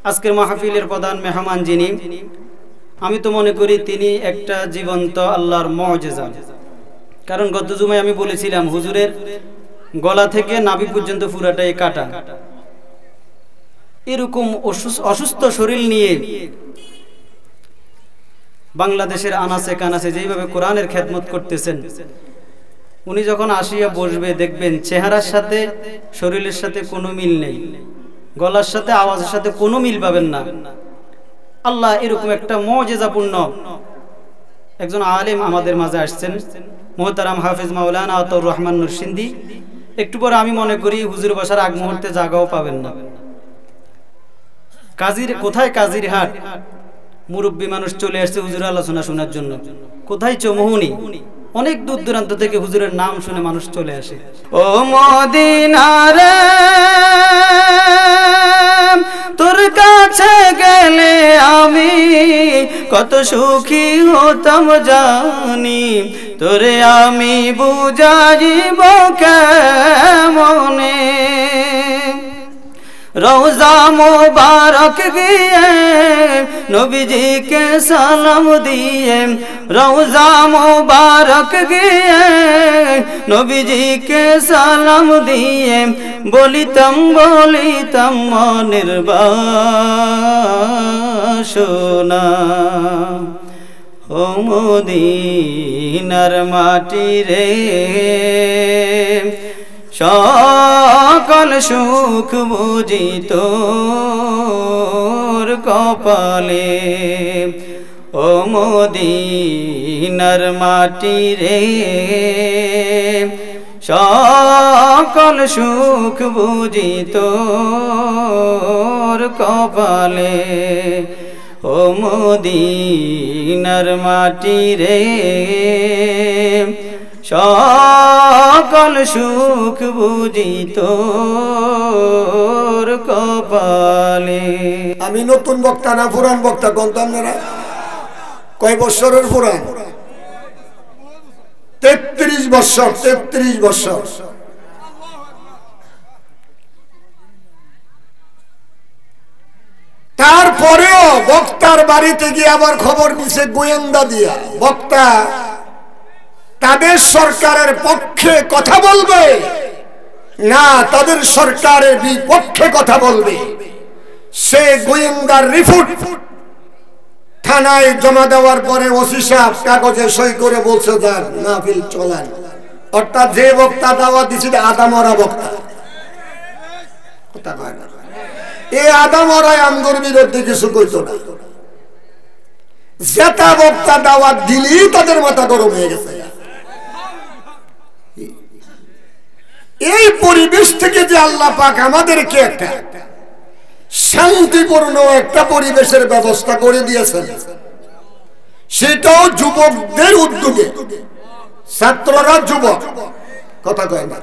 আজকের মাহফিলের প্রধান মেহমান যিনি, আমি তো মনে করি তিনি একটা জীবন্ত আল্লাহর মুজিজা। কারণ গত জুমায় আমি বলেছিলাম হুজুরের গলা থেকে নাভি পর্যন্ত পুরাটাই কাটা। এরকম অসুস্থ শরীর নিয়ে বাংলাদেশের আনাচে কানাচে যেভাবে কোরআনের খেদমত করতেছেন, উনি যখন আসিয়া বসবে দেখবেন চেহারার সাথে শরীরের সাথে কোনো মিল নেই, গলার সাথে আওয়াজের সাথে কোনো মিল পাবেন না। আল্লাহ এরকম একটা মুজিজাপূর্ণ একজন আলেম আমাদের মাঝে আসছেন, মুহতারাম হাফেজ মাওলানা আতাউর রহমান নরসিন্দি। একটু পরে আমি মনে করি হুজুর বসার আগ মুহূর্তে জায়গাও পাবেন না। কোথায় কাজির হাট, মুরব্বী মানুষ চলে আসছে হুজুর আলোচনা শোনার জন্য। কোথায় চৌমুহনী, অনেক দূর দূরান্ত থেকে হুজুরের নাম শুনে মানুষ চলে আসে। ও মদিনারে তোর কাছে গেলে আমি কত সুখী হতাম জানি, তোরে আমি বুঝাইব কেমনে। রওজা মোবারক গিয়ে নবীজিকে সালাম দিয়ে, রওজা মোবারক গিয়ে নবীজিকে সালাম দিয়ে বলিতাম মনের বাসনা। ও মদিনার মাটি রে সকল সুখ বুঝি তোর কপালে। ও মদিনার মাটি রে সকল সুখ বুঝি তোর কপালে। ও মদিনার মাটি রে সকল সুখ বুঝি তোর কপালে। আমি নতুন বক্তা না পুরান বক্তা কোন তো আপনারা? কয় বছরের পুরান? 33 বছর। 33 বছর। তারপরেও বক্তার বাড়িতে গিয়ে আবার খবর নিছে গোয়েন্দা দিয়া, বক্তা তাদের সরকারের পক্ষে কথা বলবে না তাদের সরকারের বিপক্ষে কথা বলবে। সে গোয়েন্দার রিপোর্ট থানায় জমা দেওয়ার পরে ওসি সাহেব কাগজে সই করে বলছে যান মাহফিল চলান। অর্থাৎ যে বক্তা দাওয়াত দিছিল আদামরা বক্তা, কথা কয় না, এই আদামরাই আমগর বিরুদ্ধে কিছু কইতো না। যেটা বক্তা দাওয়াত দিলি তাদের মাথা গরম হয়ে গেছে। এই পরিবেশ থেকে যে আল্লাহ পাক আমাদেরকে একটা শান্তিপূর্ণ একটা পরিবেশের ব্যবস্থা করে দিয়েছেন, সেটাও যুবকদের উদ্যোগে। ছাত্ররা যুবক, কথা কয় না।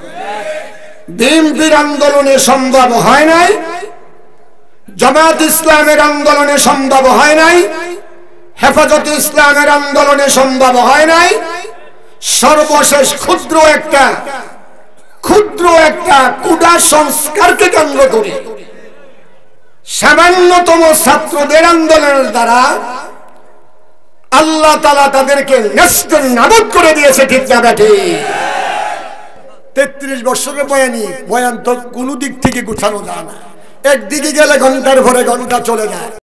বিএনপির আন্দোলনে সম্ভব হয় নাই, জামায়াত ইসলামের আন্দোলনে সম্ভব হয় নাই, হেফাজতে ইসলামের আন্দোলনে সম্ভব হয় নাই। সর্বশেষ ক্ষুদ্র একটা কুডা সংস্কারকে কেন্দ্র করে সামান্যতম ছাত্রদের আন্দোলনের দ্বারা আল্লাহ তাআলা তাদেরকে নেস্তেনাবুদ করে দিয়েছে। ঠিক না বেঠি? 33 বছরের বয়ান তো কোনো দিক থেকে গুছানো যায় না। একদিকে গেলে ঘন্টার পরে ঘন্টা চলে যায়।